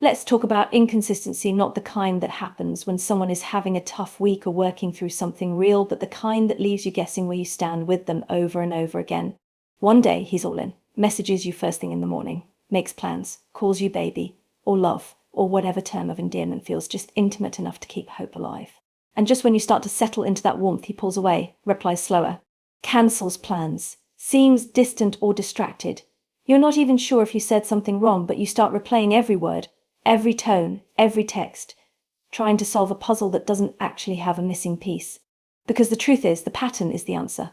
Let's talk about inconsistency, not the kind that happens when someone is having a tough week or working through something real, but the kind that leaves you guessing where you stand with them over and over again. One day he's all in, messages you first thing in the morning, makes plans, calls you baby, or love, or whatever term of endearment feels just intimate enough to keep hope alive. And just when you start to settle into that warmth, he pulls away, replies slower, cancels plans, seems distant or distracted. You're not even sure if you said something wrong, but you start replaying every word, every tone, every text, trying to solve a puzzle that doesn't actually have a missing piece. Because the truth is, the pattern is the answer.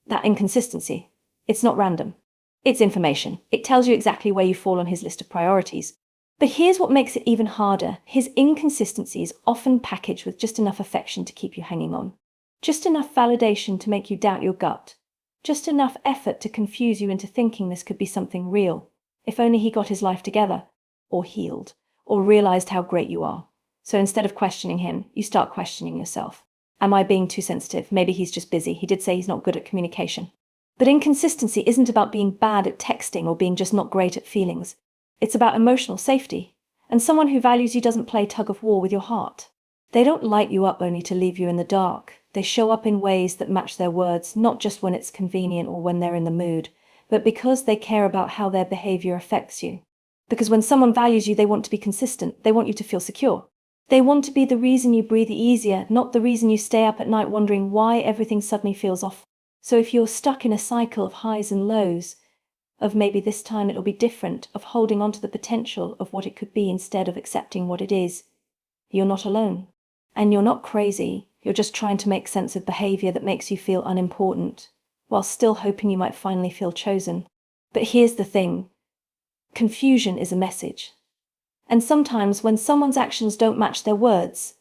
That inconsistency. It's not random. It's information. It tells you exactly where you fall on his list of priorities. But here's what makes it even harder. His inconsistency is often packaged with just enough affection to keep you hanging on. Just enough validation to make you doubt your gut. Just enough effort to confuse you into thinking this could be something real. If only he got his life together, or healed, or realized how great you are. So instead of questioning him, you start questioning yourself. Am I being too sensitive? Maybe he's just busy. He did say he's not good at communication. But inconsistency isn't about being bad at texting or being just not great at feelings. It's about emotional safety. And someone who values you doesn't play tug of war with your heart. They don't light you up only to leave you in the dark. They show up in ways that match their words, not just when it's convenient or when they're in the mood, but because they care about how their behavior affects you. Because when someone values you, they want to be consistent. They want you to feel secure. They want to be the reason you breathe easier, not the reason you stay up at night wondering why everything suddenly feels off. So if you're stuck in a cycle of highs and lows, of maybe this time it'll be different, of holding on to the potential of what it could be instead of accepting what it is, you're not alone. And you're not crazy. You're just trying to make sense of behavior that makes you feel unimportant, while still hoping you might finally feel chosen. But here's the thing. Confusion is a message. And sometimes when someone's actions don't match their words,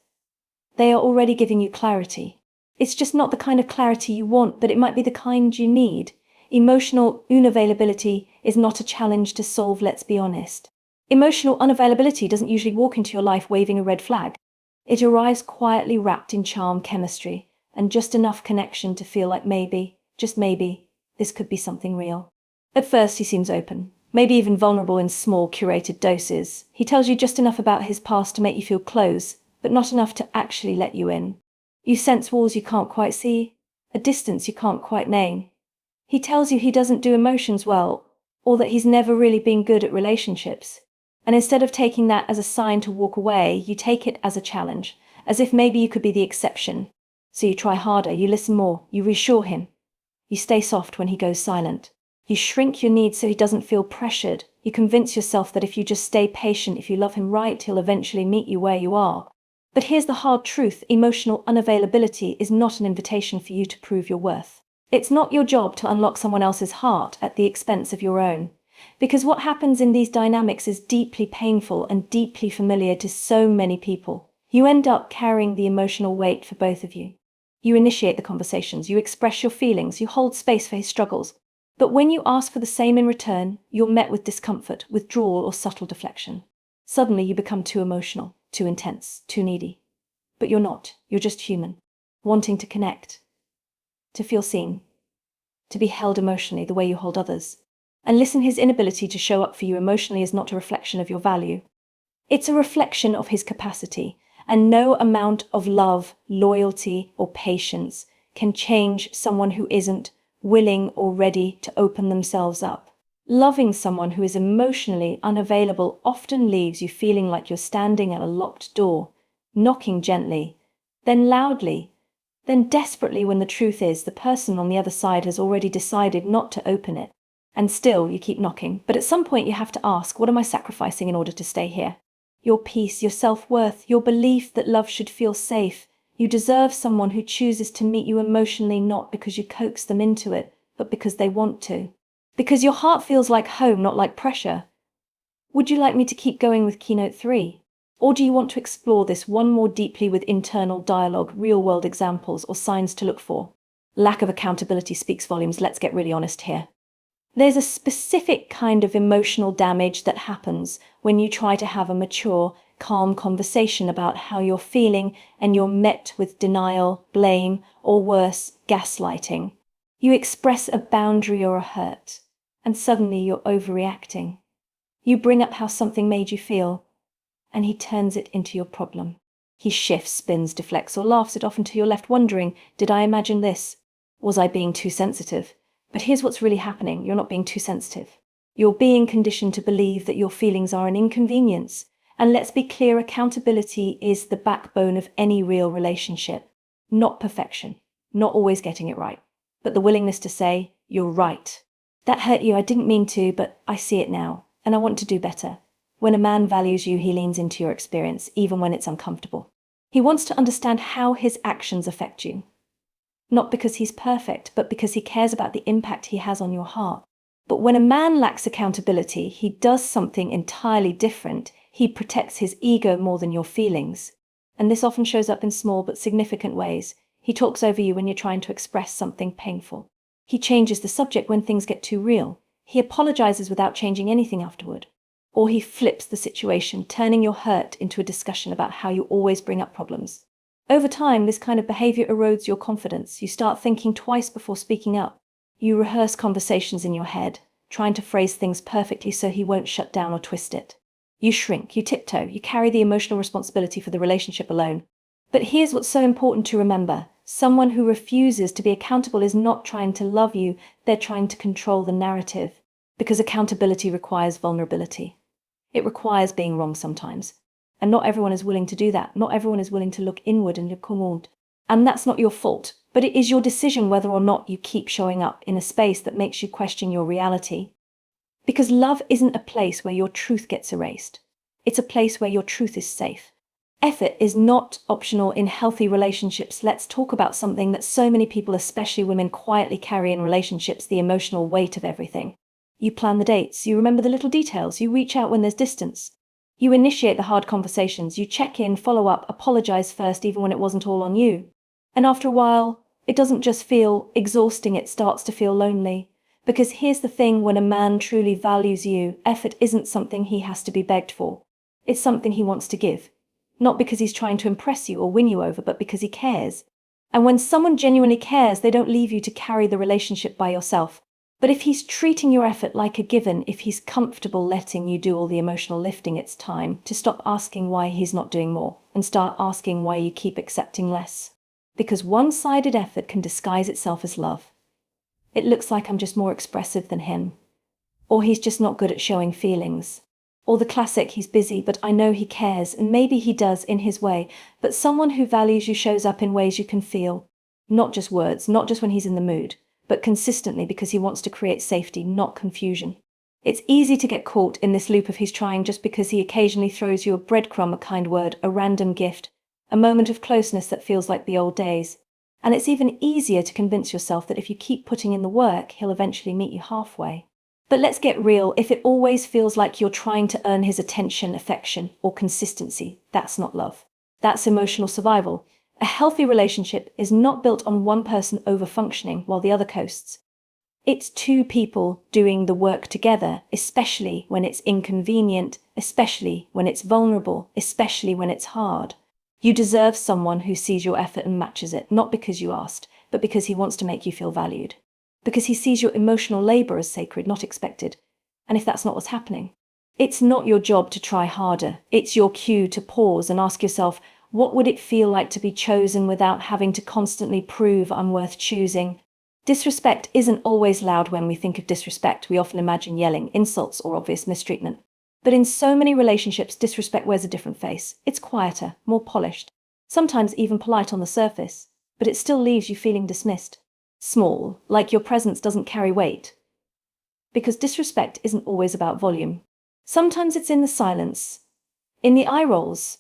they are already giving you clarity. It's just not the kind of clarity you want, but it might be the kind you need. Emotional unavailability is not a challenge to solve, let's be honest. Emotional unavailability doesn't usually walk into your life waving a red flag. It arrives quietly wrapped in charm, chemistry, and just enough connection to feel like maybe, just maybe, this could be something real. At first he seems open, maybe even vulnerable in small, curated doses. He tells you just enough about his past to make you feel close, but not enough to actually let you in. You sense walls you can't quite see, a distance you can't quite name. He tells you he doesn't do emotions well, or that he's never really been good at relationships. And instead of taking that as a sign to walk away, you take it as a challenge, as if maybe you could be the exception. So you try harder, you listen more, you reassure him. You stay soft when he goes silent. You shrink your needs so he doesn't feel pressured. You convince yourself that if you just stay patient, if you love him right, he'll eventually meet you where you are. But here's the hard truth. Emotional unavailability is not an invitation for you to prove your worth. It's not your job to unlock someone else's heart at the expense of your own. Because what happens in these dynamics is deeply painful and deeply familiar to so many people. You end up carrying the emotional weight for both of you. You initiate the conversations, you express your feelings, you hold space for his struggles. But when you ask for the same in return, you're met with discomfort, withdrawal, or subtle deflection. Suddenly you become too emotional, too intense, too needy. But you're not. You're just human, wanting to connect, to feel seen, to be held emotionally the way you hold others. And listen, his inability to show up for you emotionally is not a reflection of your value. It's a reflection of his capacity, and no amount of love, loyalty, or patience can change someone who isn't willing or ready to open themselves up. Loving someone who is emotionally unavailable often leaves you feeling like you're standing at a locked door, knocking gently, then loudly, then desperately, when the truth is the person on the other side has already decided not to open it. And still you keep knocking. But at some point you have to ask, what am I sacrificing in order to stay here? Your peace, your self-worth, your belief that love should feel safe. You deserve someone who chooses to meet you emotionally, not because you coax them into it, but because they want to. Because your heart feels like home, not like pressure. Would you like me to keep going with Keynote 3? Or do you want to explore this one more deeply with internal dialogue, real-world examples, or signs to look for? Lack of accountability speaks volumes. Let's get really honest here. There's a specific kind of emotional damage that happens when you try to have a mature, calm conversation about how you're feeling and you're met with denial, blame, or worse, gaslighting. You express a boundary or a hurt, and suddenly you're overreacting. You bring up how something made you feel, and he turns it into your problem. He shifts, spins, deflects, or laughs it off until you're left wondering, did I imagine this? Was I being too sensitive? But here's what's really happening. You're not being too sensitive. You're being conditioned to believe that your feelings are an inconvenience. And let's be clear, accountability is the backbone of any real relationship. Not perfection, not always getting it right, but the willingness to say, you're right. That hurt you, I didn't mean to, but I see it now, and I want to do better. When a man values you, he leans into your experience, even when it's uncomfortable. He wants to understand how his actions affect you. Not because he's perfect, but because he cares about the impact he has on your heart. But when a man lacks accountability, he does something entirely different. He protects his ego more than your feelings. And this often shows up in small but significant ways. He talks over you when you're trying to express something painful. He changes the subject when things get too real. He apologizes without changing anything afterward. Or he flips the situation, turning your hurt into a discussion about how you always bring up problems. Over time, this kind of behavior erodes your confidence. You start thinking twice before speaking up. You rehearse conversations in your head, trying to phrase things perfectly so he won't shut down or twist it. You shrink, you tiptoe, you carry the emotional responsibility for the relationship alone. But here's what's so important to remember. Someone who refuses to be accountable is not trying to love you, they're trying to control the narrative. Because accountability requires vulnerability. It requires being wrong sometimes. And not everyone is willing to do that. Not everyone is willing to look inward and look inward. And that's not your fault, but it is your decision whether or not you keep showing up in a space that makes you question your reality. Because love isn't a place where your truth gets erased. It's a place where your truth is safe. Effort is not optional in healthy relationships. Let's talk about something that so many people, especially women, quietly carry in relationships: the emotional weight of everything. You plan the dates, you remember the little details, you reach out when there's distance. You initiate the hard conversations, you check in, follow up, apologize first even when it wasn't all on you. And after a while, it doesn't just feel exhausting, it starts to feel lonely. Because here's the thing, when a man truly values you, effort isn't something he has to be begged for. It's something he wants to give. Not because he's trying to impress you or win you over, but because he cares. And when someone genuinely cares, they don't leave you to carry the relationship by yourself. But if he's treating your effort like a given, if he's comfortable letting you do all the emotional lifting, it's time to stop asking why he's not doing more and start asking why you keep accepting less. Because one-sided effort can disguise itself as love. It looks like I'm just more expressive than him. Or he's just not good at showing feelings. Or the classic, he's busy, but I know he cares, and maybe he does in his way. But someone who values you shows up in ways you can feel. Not just words, not just when he's in the mood, but consistently, because he wants to create safety, not confusion. It's easy to get caught in this loop of he's trying just because he occasionally throws you a breadcrumb, a kind word, a random gift, a moment of closeness that feels like the old days. And it's even easier to convince yourself that if you keep putting in the work, he'll eventually meet you halfway. But let's get real, if it always feels like you're trying to earn his attention, affection, or consistency, that's not love. That's emotional survival. A healthy relationship is not built on one person over-functioning while the other coasts. It's two people doing the work together, especially when it's inconvenient, especially when it's vulnerable, especially when it's hard. You deserve someone who sees your effort and matches it, not because you asked, but because he wants to make you feel valued. Because he sees your emotional labor as sacred, not expected. And if that's not what's happening, it's not your job to try harder. It's your cue to pause and ask yourself, what would it feel like to be chosen without having to constantly prove I'm worth choosing? Disrespect isn't always loud. When we think of disrespect, we often imagine yelling, insults, or obvious mistreatment. But in so many relationships, disrespect wears a different face. It's quieter, more polished, sometimes even polite on the surface, but it still leaves you feeling dismissed. Small, like your presence doesn't carry weight. Because disrespect isn't always about volume. Sometimes it's in the silence, in the eye rolls,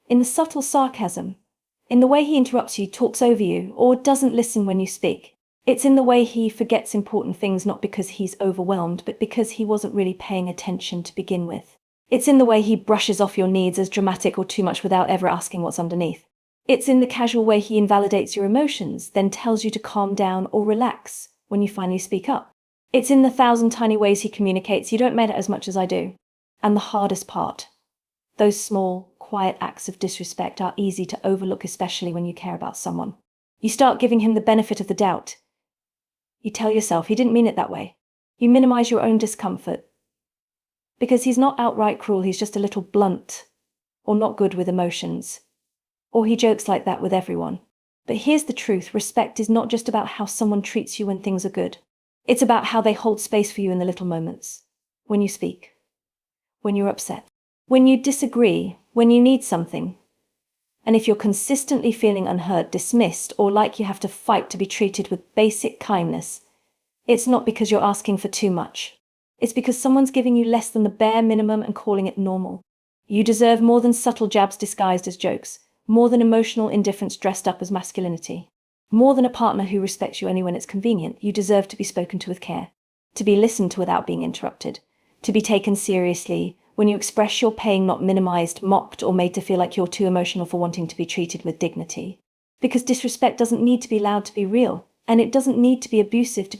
in the subtle sarcasm, in the way he interrupts you, talks over you, or doesn't listen when you speak. It's in the way he forgets important things, not because he's overwhelmed, but because he wasn't really paying attention to begin with. It's in the way he brushes off your needs as dramatic or too much without ever asking what's underneath. It's in the casual way he invalidates your emotions, then tells you to calm down or relax when you finally speak up. It's in the 1,000 tiny ways he communicates, you don't matter as much as I do. And the hardest part, those small, quiet acts of disrespect are easy to overlook, especially when you care about someone. You start giving him the benefit of the doubt. You tell yourself he didn't mean it that way. You minimize your own discomfort. Because he's not outright cruel, he's just a little blunt. or not good with emotions, or he jokes like that with everyone. But here's the truth: respect is not just about how someone treats you when things are good. It's about how they hold space for you in the little moments. When you speak, when you're upset, when you disagree, when you need something. And if you're consistently feeling unheard, dismissed, or like you have to fight to be treated with basic kindness, it's not because you're asking for too much. It's because someone's giving you less than the bare minimum and calling it normal. You deserve more than subtle jabs disguised as jokes, more than emotional indifference dressed up as masculinity, more than a partner who respects you only when it's convenient. You deserve to be spoken to with care, to be listened to without being interrupted, to be taken seriously when you express your pain, not minimized, mocked, or made to feel like you're too emotional for wanting to be treated with dignity. Because disrespect doesn't need to be loud to be real, and it doesn't need to be abusive to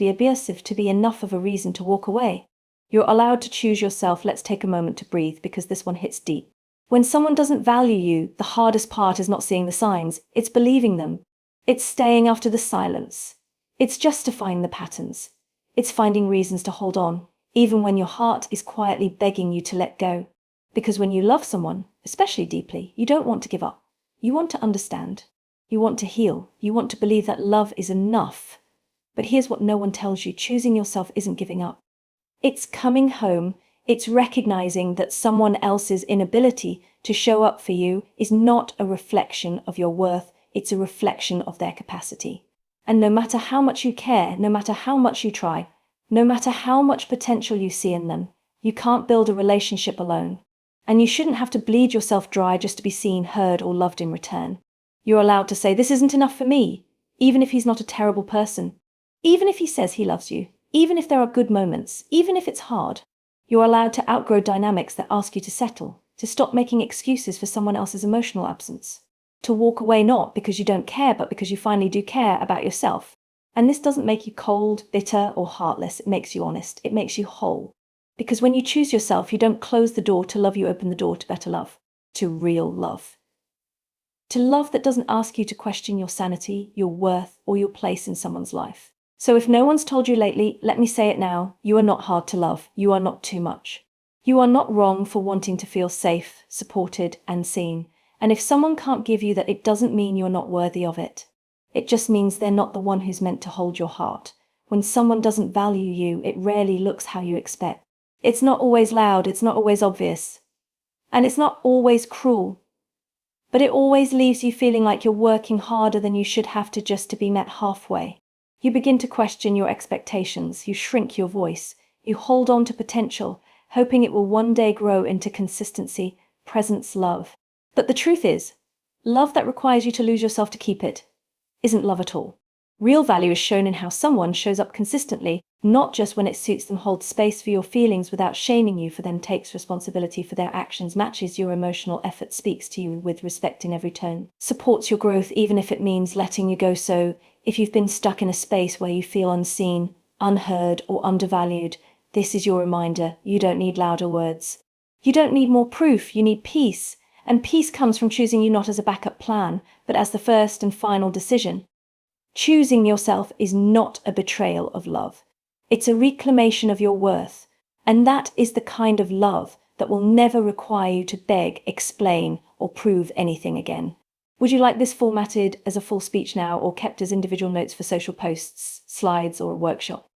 be enough of a reason to walk away. You're allowed to choose yourself. Let's take a moment to breathe, because this one hits deep. When someone doesn't value you, the hardest part is not seeing the signs, it's believing them. It's staying after the silence. It's justifying the patterns. It's finding reasons to hold on, even when your heart is quietly begging you to let go. Because when you love someone, especially deeply, you don't want to give up. You want to understand. You want to heal. You want to believe that love is enough. But here's what no one tells you: choosing yourself isn't giving up. It's coming home. It's recognizing that someone else's inability to show up for you is not a reflection of your worth. It's a reflection of their capacity. And no matter how much you care, no matter how much you try, no matter how much potential you see in them, you can't build a relationship alone. And you shouldn't have to bleed yourself dry just to be seen, heard, or loved in return. You're allowed to say, "This isn't enough for me," even if he's not a terrible person. Even if he says he loves you. Even if there are good moments. Even if it's hard. You're allowed to outgrow dynamics that ask you to settle, to stop making excuses for someone else's emotional absence, to walk away not because you don't care, but because you finally do care about yourself. And this doesn't make you cold, bitter, or heartless. It makes you honest. It makes you whole. Because when you choose yourself, you don't close the door to love, you open the door to better love, to real love. To love that doesn't ask you to question your sanity, your worth, or your place in someone's life. So if no one's told you lately, let me say it now: you are not hard to love. You are not too much. You are not wrong for wanting to feel safe, supported, and seen. And if someone can't give you that, it doesn't mean you're not worthy of it. It just means they're not the one who's meant to hold your heart. When someone doesn't value you, it rarely looks how you expect. It's not always loud, it's not always obvious, and it's not always cruel. But it always leaves you feeling like you're working harder than you should have to just to be met halfway. You begin to question your expectations, you shrink your voice, you hold on to potential, hoping it will one day grow into consistency, presence, love. But the truth is, love that requires you to lose yourself to keep it isn't love at all. Real value is shown in how someone shows up consistently, not just when it suits them. Holds space for your feelings without shaming you for them, takes responsibility for their actions, matches your emotional effort, speaks to you with respect in every tone, supports your growth even if it means letting you go. So, if you've been stuck in a space where you feel unseen, unheard, or undervalued, this is your reminder: you don't need louder words. You don't need more proof, you need peace. And peace comes from choosing you not as a backup plan, but as the first and final decision. Choosing yourself is not a betrayal of love. It's a reclamation of your worth. And that is the kind of love that will never require you to beg, explain, or prove anything again. Would you like this formatted as a full speech now, or kept as individual notes for social posts, slides, or a workshop?